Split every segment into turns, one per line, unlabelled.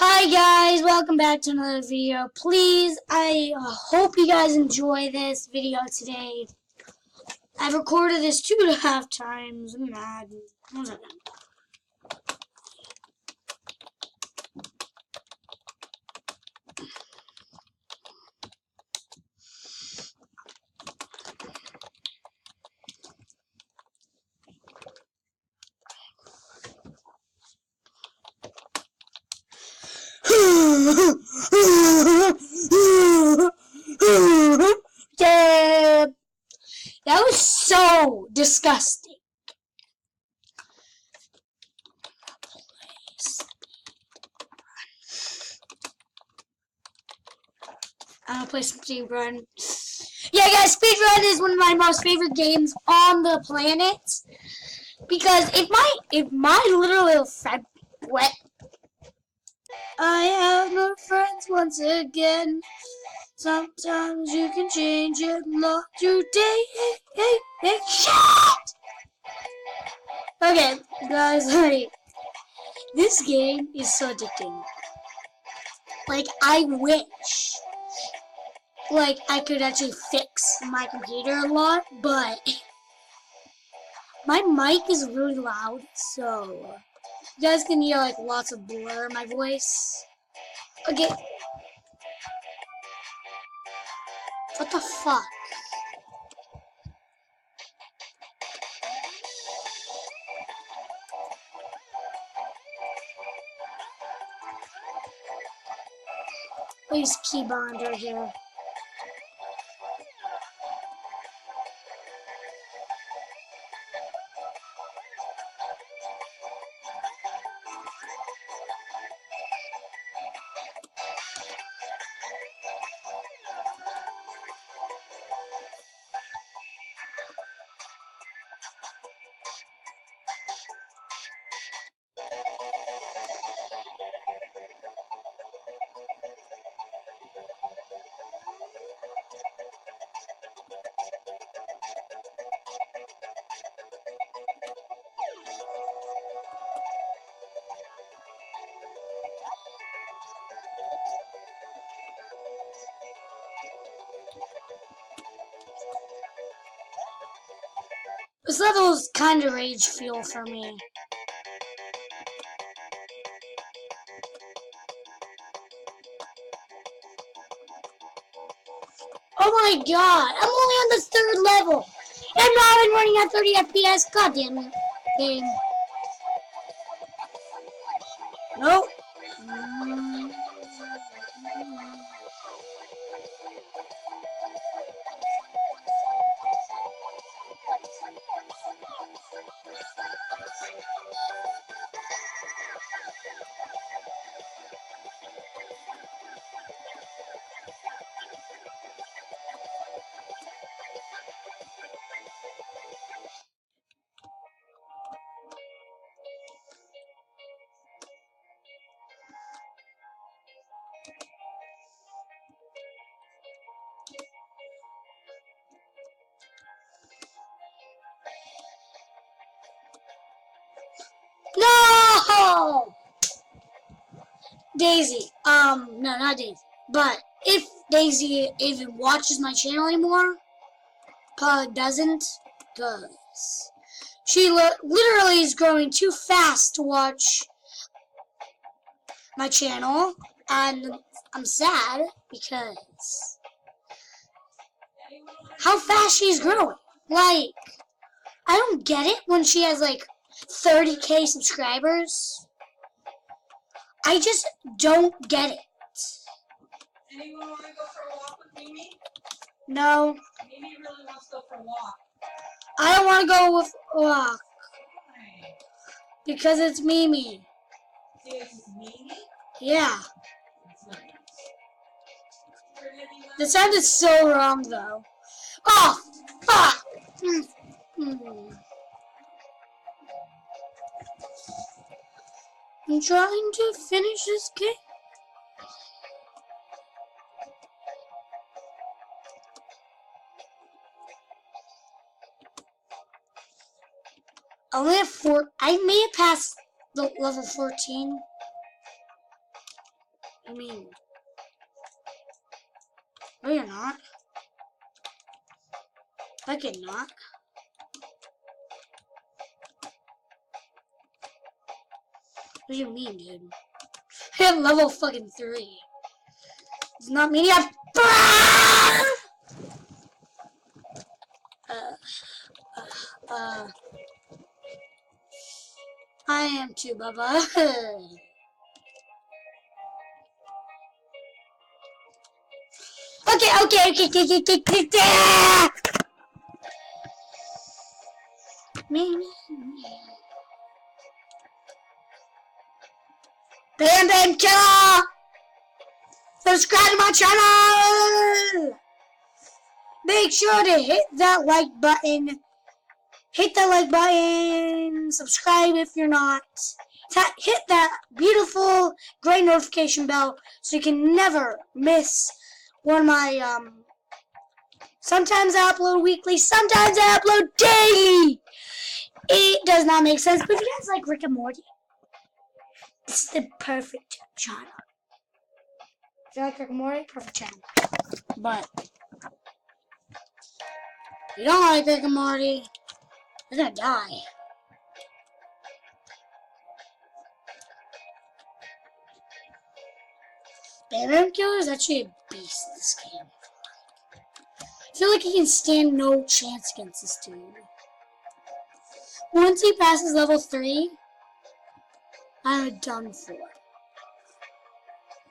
Hi guys, welcome back to another video. Please, I hope you guys enjoy this video today. I've recorded this 2.5 times. I'm mad. 1 second. Yeah, that was so disgusting. I'm gonna play some speedrun. Yeah, guys, speedrun is one of my most favorite games on the planet because if my little friend wet. I have no friends once again. Sometimes you can change it lot today. Hey, shit! Okay, guys, this game is so addicting. Like, I wish, I could actually fix my computer a lot, but my mic is really loud, so you guys can hear, lots of blur in my voice. Okay. What the fuck? Please keep on under here. This level's kind of rage fuel for me. Oh my god, I'm only on the 3rd level. I'm not even running at 30 FPS. God damn it. Game. Nope. No! Daisy. No, not Daisy. But if Daisy even watches my channel anymore, probably doesn't, because she literally is growing too fast to watch my channel, and I'm sad because how fast she's growing. I don't get it when she has 30K subscribers. I just don't get it.
Anyone want to go for a walk with Mimi?
No.
Mimi really wants to go for a walk.
I don't want to go with a walk.
Why?
Because it's Mimi.
It's Mimi?
Yeah.
That's nice.
That sounded so wrong, though. Oh, fuck! I'm trying to finish this game. I may have passed the level 14. I mean, no, you're not. Like it not. What do you mean, dude? I have level fucking 3. It's not meaning I I am too, Bubba. Okay. Bam Killer! Subscribe to my channel! Make sure to hit that like button. Hit that like button. Subscribe if you're not. Hit that beautiful gray notification bell so you can never miss one of my, sometimes I upload weekly, sometimes I upload daily. It does not make sense, but if you guys like Rick and Morty, this is the perfect channel. If you like Rick and Morty, perfect channel. But if you don't like Rick and Morty, you're gonna die. Bam Killer is actually a beast in this game. I feel like he can stand no chance against this dude. Once he passes level 3, I'm done for.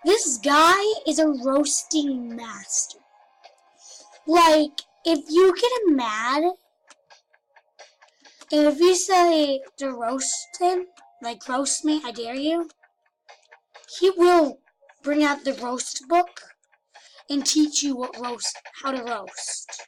This guy is a roasting master. Like, if you get him mad, and if you say to roast him, like roast me, I dare you, he will bring out the roast book and teach you how to roast.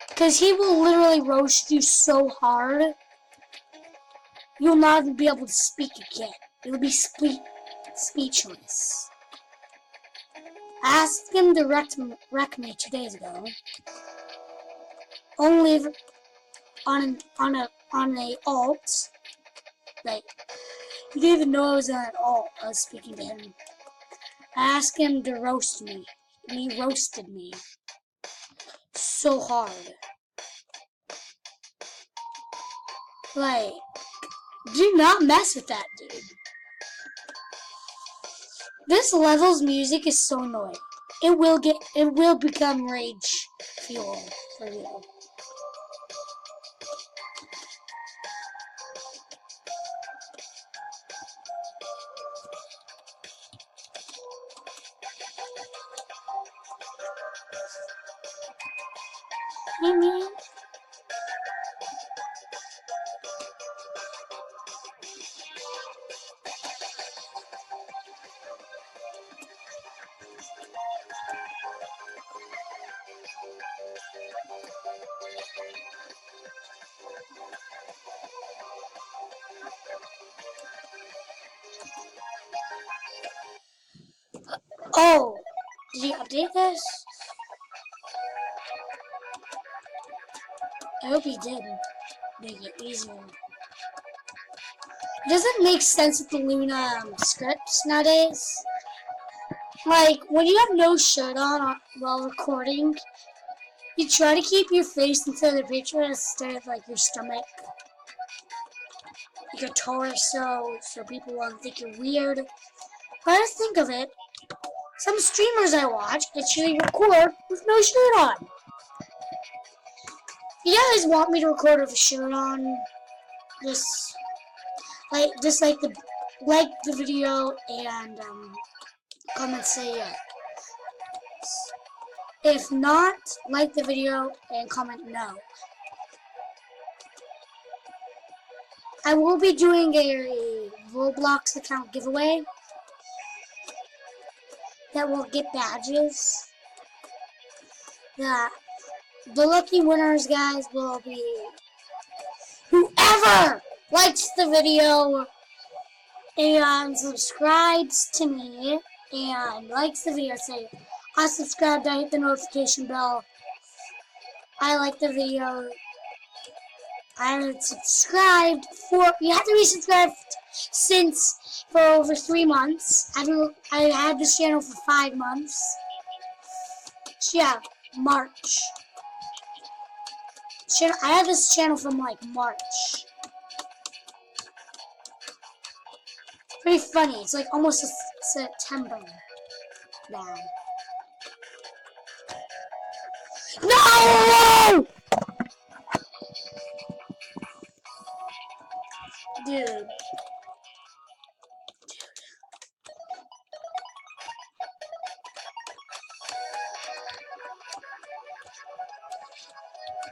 Because he will literally roast you so hard, you'll not even be able to speak again. You'll be speechless. I asked him to wreck me 2 days ago. Only on a alt. Like, he didn't even know I was on an alt. I was speaking to him. I asked him to roast me, and he roasted me so hard. Like, do not mess with that dude. This level's music is so annoying. It will become rage fuel for you. Oh, did he update this? I hope he did make it easier. It doesn't make sense with the Luna scripts nowadays. Like, when you have no shirt on while recording, you try to keep your face inside the picture instead of, like, your stomach. Like your torso, so people won't think you're weird. But I just think of it, some streamers I watch actually record with no shirt on. If you guys want me to record with a shirt on, just like the video and comment say yes. If not, like the video and comment no. I will be doing a Roblox account giveaway that will get badges. The lucky winners, guys, will be whoever likes the video and subscribes to me and likes the video. Say, I subscribed, I hit the notification bell, I like the video, I subscribed for, you have to be subscribed since for over 3 months. I had this channel for 5 months. So yeah, March. I had this channel from like March. Pretty funny. It's like almost September now. No! Dude.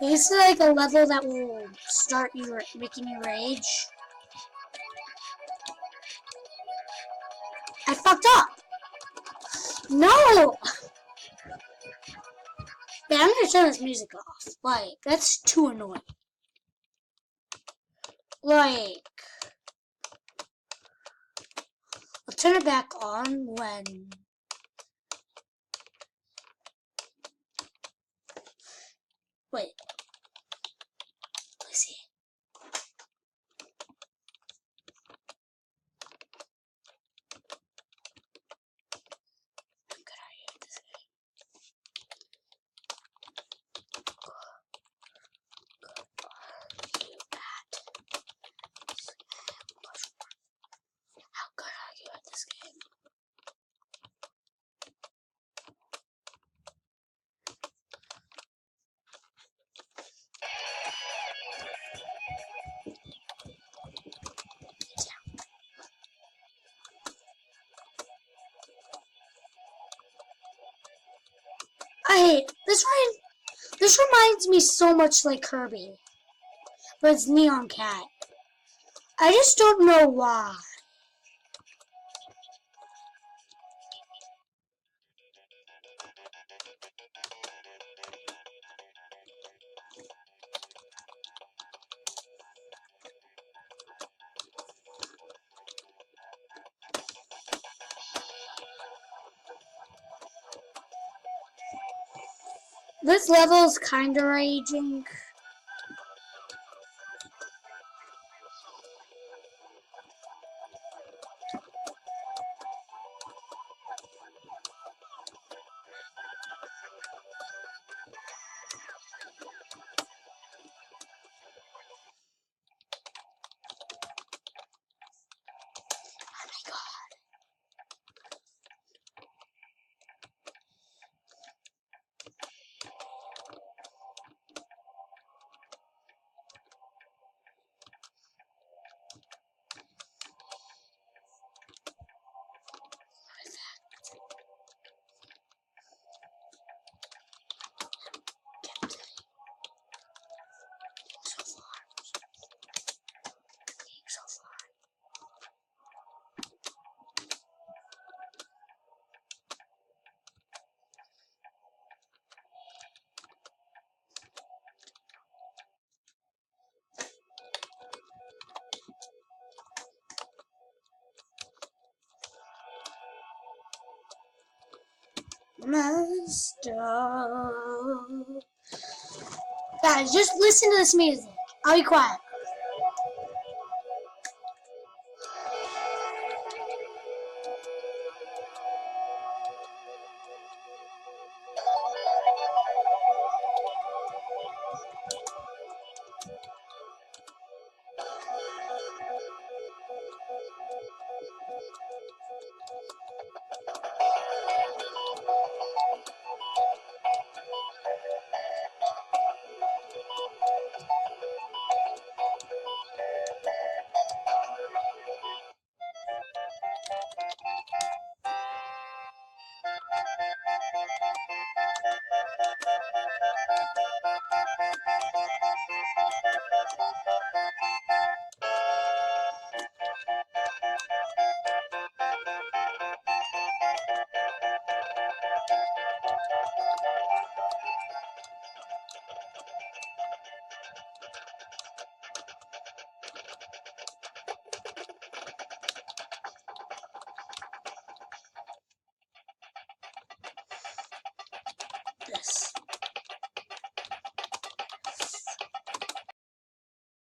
This is like a level that will start you making you rage. I fucked up. No! Yeah, I'm gonna turn this music off. Like, that's too annoying. Like, I'll turn it back on when... Wait. Let's see. I'm good at this game. How good are you at this game? I hate this. This reminds me so much like Kirby, but it's Neon Cat. I just don't know why. This level's kinda raging. Oh my god. So far. Master. Guys, just listen to this music. I'll be quiet. This.